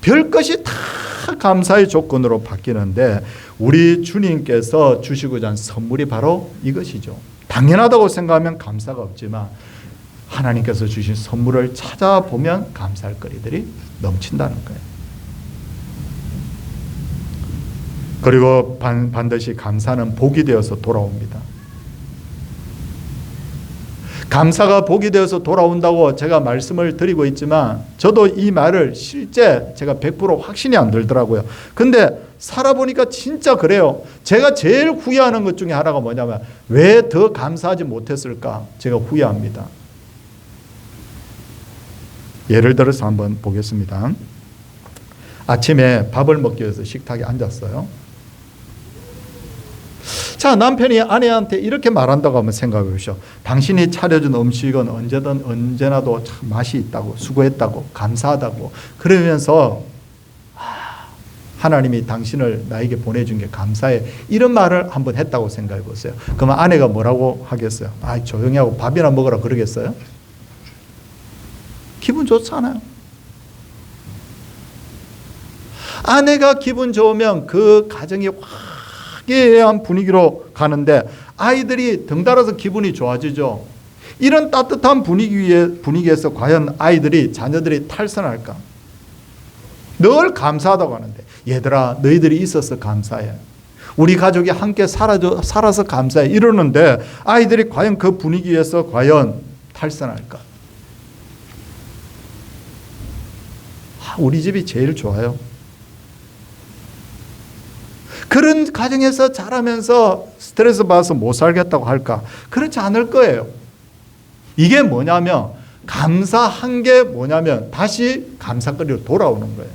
별것이 다 감사의 조건으로 바뀌는데, 우리 주님께서 주시고자 한 선물이 바로 이것이죠. 당연하다고 생각하면 감사가 없지만 하나님께서 주신 선물을 찾아보면 감사할 거리들이 넘친다는 거예요. 그리고 반드시 감사는 복이 되어서 돌아옵니다. 감사가 복이 되어서 돌아온다고 제가 말씀을 드리고 있지만, 저도 이 말을 실제 제가 100% 확신이 안 들더라고요. 근데 살아보니까 진짜 그래요. 제가 제일 후회하는 것 중에 하나가 뭐냐면, 왜 더 감사하지 못했을까? 제가 후회합니다. 예를 들어서 한번 보겠습니다. 아침에 밥을 먹기 위해서 식탁에 앉았어요. 자, 남편이 아내한테 이렇게 말한다고 한번 생각해 보십시오. 당신이 차려준 음식은 언제나도 참 맛이 있다고, 수고했다고, 감사하다고, 그러면서 하나님이 당신을 나에게 보내준 게 감사해, 이런 말을 한번 했다고 생각해 보세요. 그러면 아내가 뭐라고 하겠어요? 조용히 하고 밥이나 먹으라 그러겠어요? 기분 좋잖아요. 아내가 기분 좋으면 그 가정이 화기애애한 분위기로 가는데, 아이들이 덩달아서 기분이 좋아지죠. 이런 따뜻한 분위기에서 과연 자녀들이 탈선할까? 늘 감사하다고 하는데, 얘들아 너희들이 있어서 감사해. 우리 가족이 함께 살아서 감사해 이러는데 아이들이 과연 그 분위기에서 과연 탈선할까? 우리 집이 제일 좋아요. 그런 가정에서 자라면서 스트레스 받아서 못 살겠다고 할까? 그렇지 않을 거예요. 이게 뭐냐면 감사한 게 뭐냐면 다시 감사거리로 돌아오는 거예요.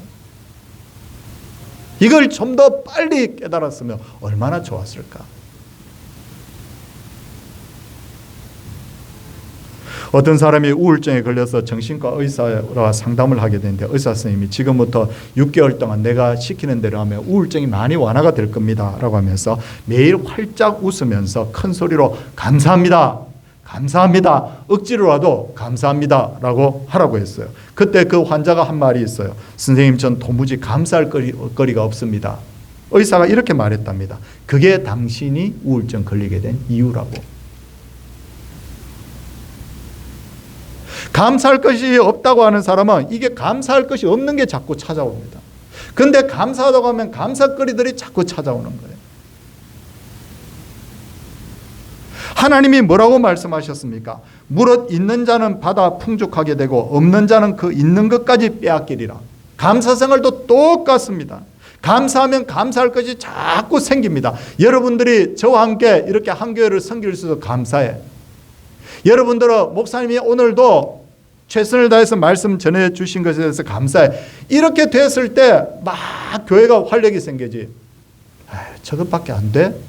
이걸 좀 더 빨리 깨달았으면 얼마나 좋았을까? 어떤 사람이 우울증에 걸려서 정신과 의사와 상담을 하게 되는데 의사 선생님이 지금부터 6개월 동안 내가 시키는 대로 하면 우울증이 많이 완화가 될 겁니다 라고 하면서 매일 활짝 웃으면서 큰 소리로 감사합니다, 감사합니다, 억지로라도 감사합니다 라고 하라고 했어요. 그때 그 환자가 한 말이 있어요. 선생님, 전 도무지 감사할 거리가 없습니다. 의사가 이렇게 말했답니다. 그게 당신이 우울증 걸리게 된 이유라고. 감사할 것이 없다고 하는 사람은 이게 감사할 것이 없는 게 자꾸 찾아옵니다. 그런데 감사하다고 하면 감사거리들이 자꾸 찾아오는 거예요. 하나님이 뭐라고 말씀하셨습니까? 무릇 있는 자는 받아 풍족하게 되고 없는 자는 그 있는 것까지 빼앗기리라. 감사생활도 똑같습니다. 감사하면 감사할 것이 자꾸 생깁니다. 여러분들이 저와 함께 이렇게 한 교회를 섬길 수 있어서 감사해. 여러분들은 목사님이 오늘도 최선을 다해서 말씀 전해주신 것에 대해서 감사해. 이렇게 됐을 때 막 교회가 활력이 생기지. 저것밖에 안 돼?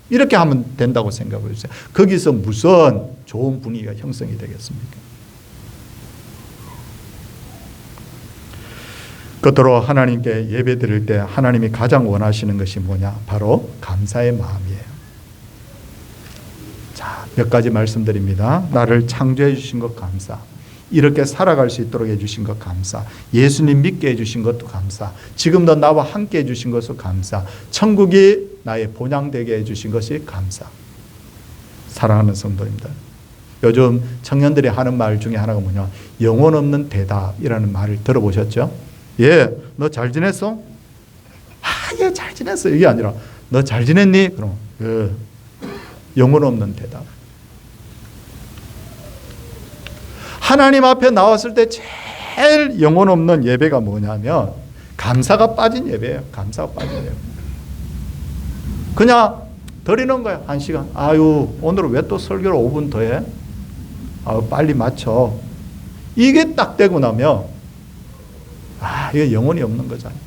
이렇게 하면 된다고 생각해 주세요. 거기서 무슨 좋은 분위기가 형성이 되겠습니까? 끝으로 하나님께 예배 드릴 때 하나님이 가장 원하시는 것이 뭐냐? 바로 감사의 마음이에요. 자, 몇 가지 말씀드립니다. 나를 창조해 주신 것 감사. 이렇게 살아갈 수 있도록 해주신 것 감사. 예수님 믿게 해주신 것도 감사. 지금도 나와 함께 해주신 것도 감사. 천국이 나의 본향되게 해주신 것이 감사. 사랑하는 성도님들, 요즘 청년들이 하는 말 중에 하나가 뭐냐? 영혼 없는 대답이라는 말을 들어보셨죠? 예, 너 잘 지냈어? 예, 잘 지냈어. 이게 아니라 너 잘 지냈니? 그럼 예. 영혼 없는 대답. 하나님 앞에 나왔을 때 제일 영혼 없는 예배가 뭐냐면 감사가 빠진 예배예요. 감사가 빠진 예배. 그냥 드리는 거예요. 1시간. 아유, 오늘은 왜 또 설교를 5분 더 해? 아유, 빨리 마쳐. 이게 딱 되고 나면 이게 영혼이 없는 거잖아요.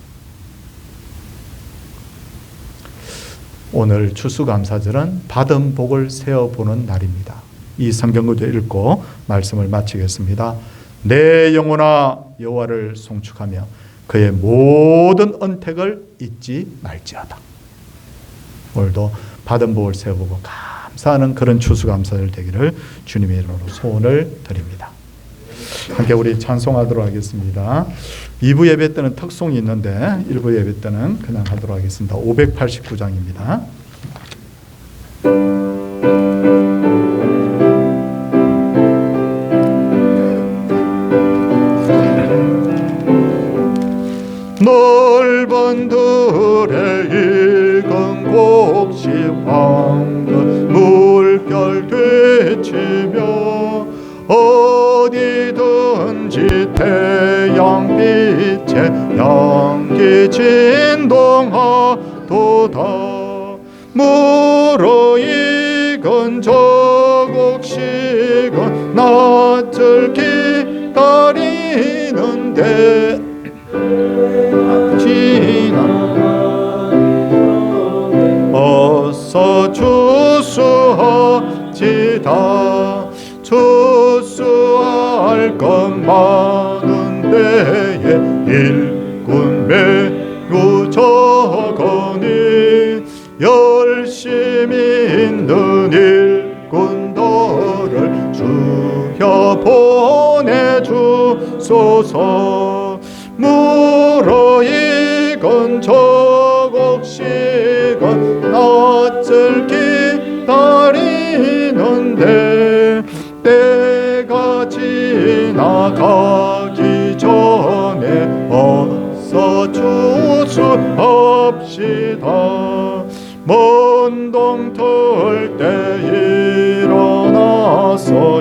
오늘 추수감사절은 받은 복을 세어보는 날입니다. 이 성경구절 읽고 말씀을 마치겠습니다. 내 영혼아 여호와를 송축하며 그의 모든 언택을 잊지 말지어다. 오늘도 받은 복을 세어보고 감사하는 그런 추수감사절 되기를 주님의 이름으로 소원을 드립니다. 함께 우리 찬송하도록 하겠습니다. 2부 예배 때는 특송이 있는데 1부 예배 때는 그냥 하도록 하겠습니다. 589장입니다. 넓은 들에 익은 곡식 황금 물결 되치며 어디든지 태양빛에 양기 진동하도다. 물어익은 저곡식은 낯을 기다리는데 어서 추수하지다. 추수할 것 많은 데에 일꾼 매우 적으니 열심히 있는 일꾼들을 주여 보내주소서. 물어익은 저곡식은 낯을 기다리는데 때가 지나가기 전에 어서 추수 주옵시다. 먼동 틀 때 일어나서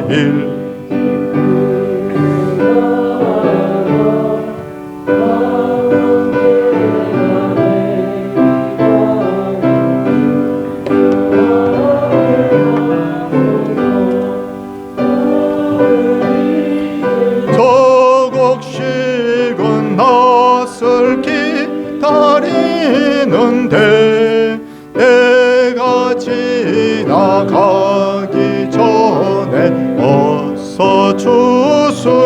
저곡식은 낯을 기다리는데 내가 지나가기 전에 어서 주수옵시다.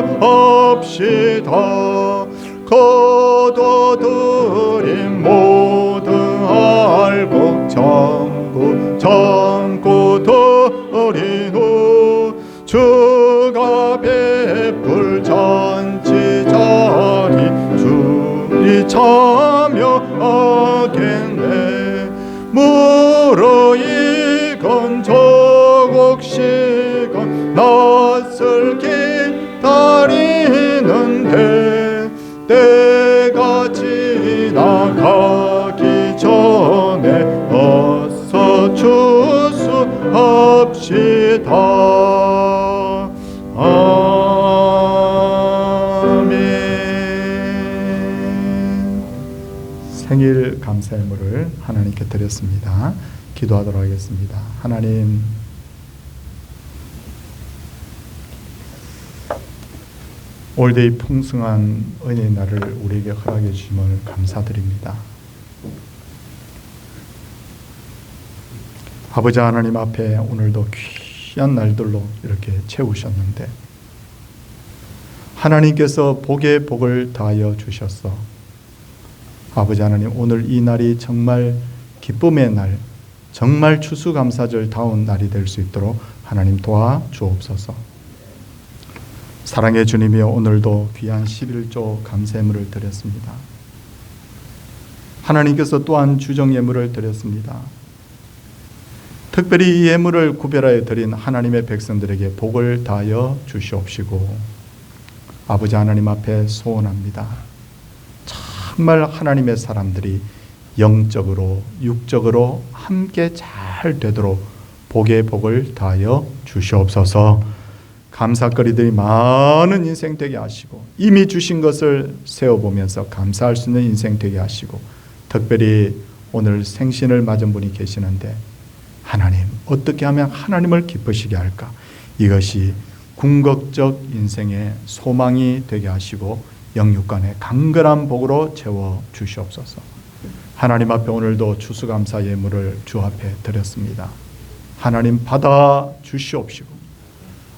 거둬들인 모든 알곡 전고 드리노. 주가 베풀 잔치 자리 주리 참여하겠네. 무르익은 저곡식은 낯을 기다리는데 때가 지나가기 전에 어서 주수합시다. 아멘. 생일 감사의물을 하나님께 드렸습니다. 기도하도록 하겠습니다. 하나님, 올데이 풍성한 은혜의 날을 우리에게 허락해 주심을 감사드립니다. 아버지 하나님 앞에 오늘도 귀한 날들로 이렇게 채우셨는데 하나님께서 복에 복을 더하여 주셨어. 아버지 하나님, 오늘 이 날이 정말 기쁨의 날, 정말 추수감사절다운 날이 될 수 있도록 하나님 도와주옵소서. 사랑의 주님이여, 오늘도 귀한 11조 감사예물을 드렸습니다. 하나님께서 또한 주정예물을 드렸습니다. 특별히 이 예물을 구별하여 드린 하나님의 백성들에게 복을 다하여 주시옵시고, 아버지 하나님 앞에 소원합니다. 정말 하나님의 사람들이 영적으로 육적으로 함께 잘 되도록 복의 복을 다하여 주시옵소서. 감사거리들이 많은 인생 되게 하시고, 이미 주신 것을 세워보면서 감사할 수 있는 인생 되게 하시고, 특별히 오늘 생신을 맞은 분이 계시는데 하나님, 어떻게 하면 하나님을 기쁘시게 할까? 이것이 궁극적 인생의 소망이 되게 하시고 영육간의 강건한 복으로 채워 주시옵소서. 하나님 앞에 오늘도 추수감사 예물을 주 앞에 드렸습니다. 하나님 받아 주시옵시고,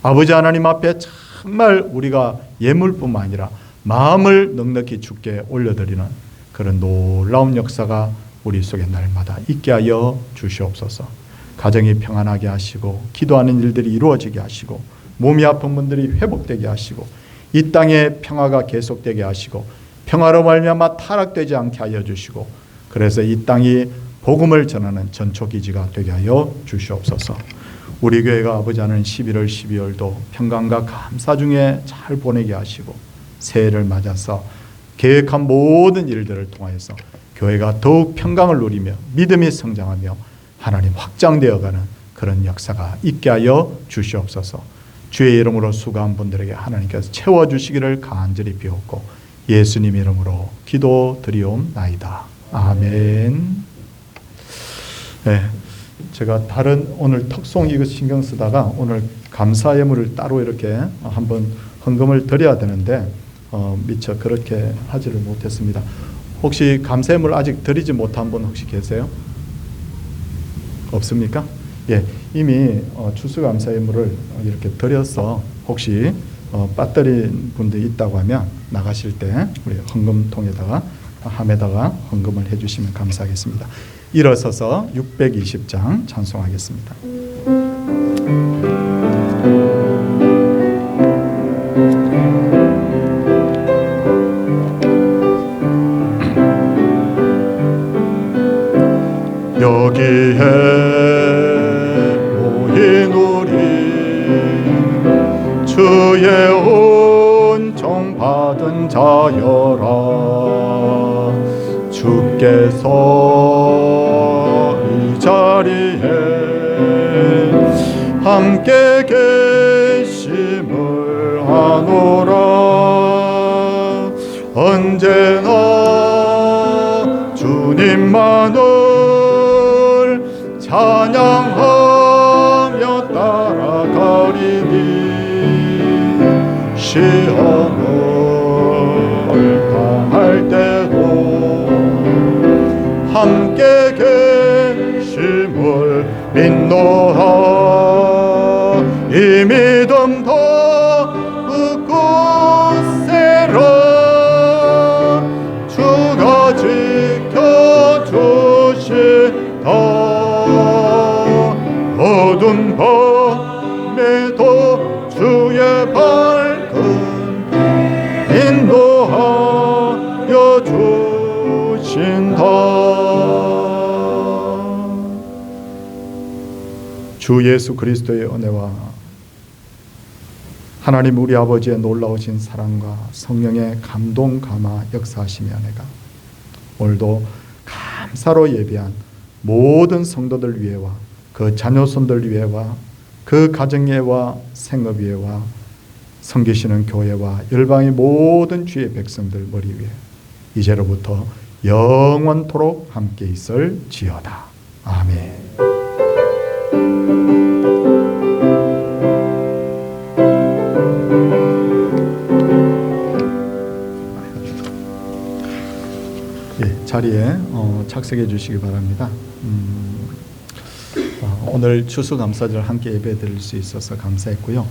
아버지 하나님 앞에 정말 우리가 예물뿐만 아니라 마음을 넉넉히 주께 올려드리는 그런 놀라운 역사가 우리 속에 날마다 있게 하여 주시옵소서. 가정이 평안하게 하시고, 기도하는 일들이 이루어지게 하시고, 몸이 아픈 분들이 회복되게 하시고, 이 땅에 평화가 계속되게 하시고, 평화로 말미암아 타락되지 않게 하여 주시고, 그래서 이 땅이 복음을 전하는 전초기지가 되게 하여 주시옵소서. 우리 교회가 아버지 하나님 11월 12월도 평강과 감사 중에 잘 보내게 하시고, 새해를 맞아서 계획한 모든 일들을 통하여서 교회가 더욱 평강을 누리며 믿음이 성장하며 하나님 확장되어가는 그런 역사가 있게 하여 주시옵소서. 주의 이름으로 수고한 분들에게 하나님께서 채워주시기를 간절히 비옵고 예수님 이름으로 기도드리옵나이다. 아멘. 네, 제가 다른 오늘 특송 이거 신경 쓰다가 오늘 감사 예물을 따로 이렇게 한번 헌금을 드려야 되는데 미처 그렇게 하지를 못했습니다. 혹시 감사 예물 아직 드리지 못한 분 혹시 계세요? 없습니까? 예, 이미 추수감사 예물을 이렇게 드려서 혹시 빠뜨린 분들이 있다고 하면 나가실 때 우리 헌금통에다가 함에다가 헌금을 해주시면 감사하겠습니다. 일어서서 620장 찬송하겠습니다. 여기에 모인 우리 주의 은총 받은 자여라. 주께 주께서 이 자리에 함께 계심을 아노라. 언제나 주님만을 찬양하며 따라가리니 시험을 당할 때도 함께 계심을 믿노라. 이 믿음 더욱 굳세라. 주가 지켜주시다. 어두운 밤에도 주의 밝은 인도하여 주신다. 주 예수 그리스도의 은혜와 하나님 우리 아버지의 놀라우신 사랑과 성령의 감동 감화 역사하심의 은혜가 오늘도 감사로 예배한 모든 성도들 위에와 그 자녀손들 위에와 그 가정 위에와 생업 위에와 섬기시는 교회와 열방의 모든 주의 백성들 머리 위에 이제로부터 영원토록 함께 있을지어다. 아멘. 자리에 착석해 주시기 바랍니다. 오늘 추수감사절 함께 예배 드릴 수 있어서 감사했고요.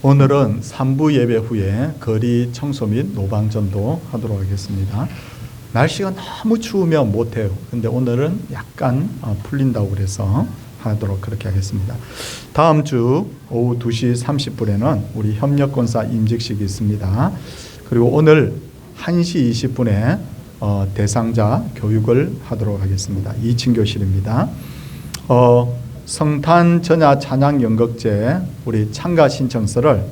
오늘은 3부 예배 후에 거리 청소 및 노방전도 하도록 하겠습니다. 날씨가 너무 추우면 못해요. 근데 오늘은 약간 풀린다고 그래서 하도록 그렇게 하겠습니다. 다음 주 오후 2시 30분에는 우리 협력권사 임직식이 있습니다. 그리고 오늘 1시 20분에 대상자 교육을 하도록 하겠습니다. 2층 교실입니다. 성탄 전야 찬양 연극제 우리 참가 신청서를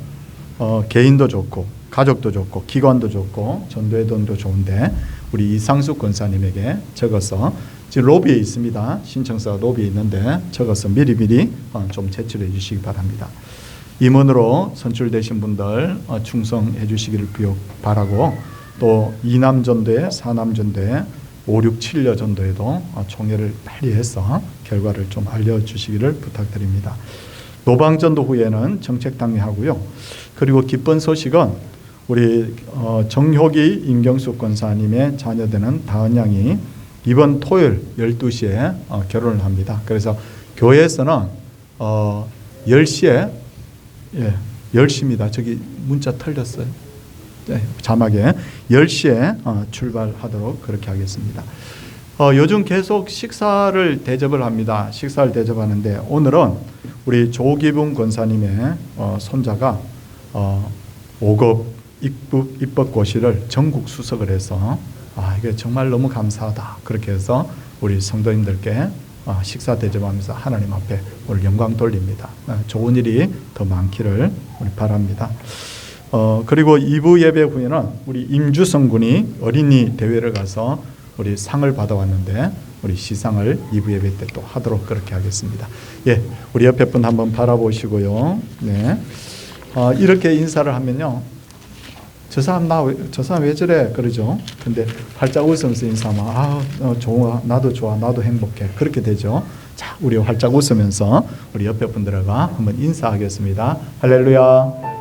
개인도 좋고 가족도 좋고 기관도 좋고 전도회원도 좋은데 우리 이상숙 권사님에게 적어서 지금 로비에 있습니다. 신청서가 로비에 있는데 적어서 미리미리 좀 제출해 주시기 바랍니다. 임원으로 선출되신 분들 충성해 주시기를 바라고 또 2남 전도회, 4남 전도회, 5, 6, 7여 전도회도 총회를 빨리 해서 결과를 좀 알려주시기를 부탁드립니다. 노방전도 후에는 정책당회하고요. 그리고 기쁜 소식은 우리 정효기 임경숙 권사님의 자녀되는 다은 양이 이번 토요일 12시에 결혼을 합니다. 그래서 교회에서는 10시에 10시입니다. 저기 문자 틀렸어요. 자막에 10시에 출발하도록 그렇게 하겠습니다. 요즘 계속 식사를 대접을 합니다. 식사를 대접하는데 오늘은 우리 조기붕 권사님의 손자가 5급 입법고시를 전국 수석을 해서 이게 정말 너무 감사하다. 그렇게 해서 우리 성도님들께 식사 대접하면서 하나님 앞에 오늘 영광 돌립니다. 좋은 일이 더 많기를 우리 바랍니다. 그리고 2부 예배 후에는 우리 임주성 군이 어린이 대회를 가서 우리 상을 받아왔는데 우리 시상을 2부 예배 때 또 하도록 그렇게 하겠습니다. 예, 우리 옆에 분 한번 바라보시고요. 네, 이렇게 인사를 하면요, 저 사람 왜 저래 그러죠. 근데 활짝 웃으면서 인사하면 좋아, 나도 좋아, 나도 행복해 그렇게 되죠. 자, 우리 활짝 웃으면서 우리 옆에 분들과 한번 인사하겠습니다. 할렐루야.